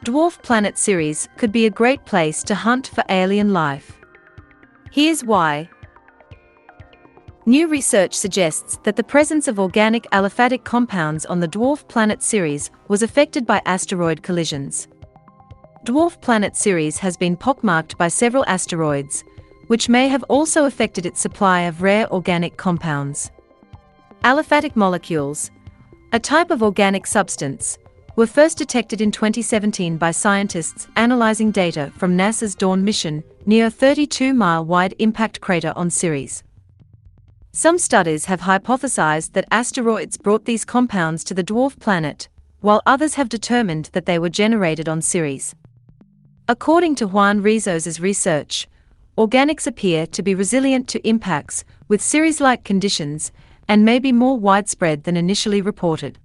Dwarf planet Ceres could be a great place to hunt for alien life. Here's why. New research suggests that the presence of organic aliphatic compounds on the dwarf planet Ceres was affected by asteroid collisions. Dwarf planet Ceres has been pockmarked by several asteroids, which may have also affected its supply of rare organic compounds. Aliphatic molecules, a type of organic substance, were first detected in 2017 by scientists analyzing data from NASA's Dawn mission near a 32-mile-wide impact crater on Ceres. Some studies have hypothesized that asteroids brought these compounds to the dwarf planet, while others have determined that they were generated on Ceres. According to Juan Rizos' research, organics appear to be resilient to impacts with Ceres-like conditions and may be more widespread than initially reported.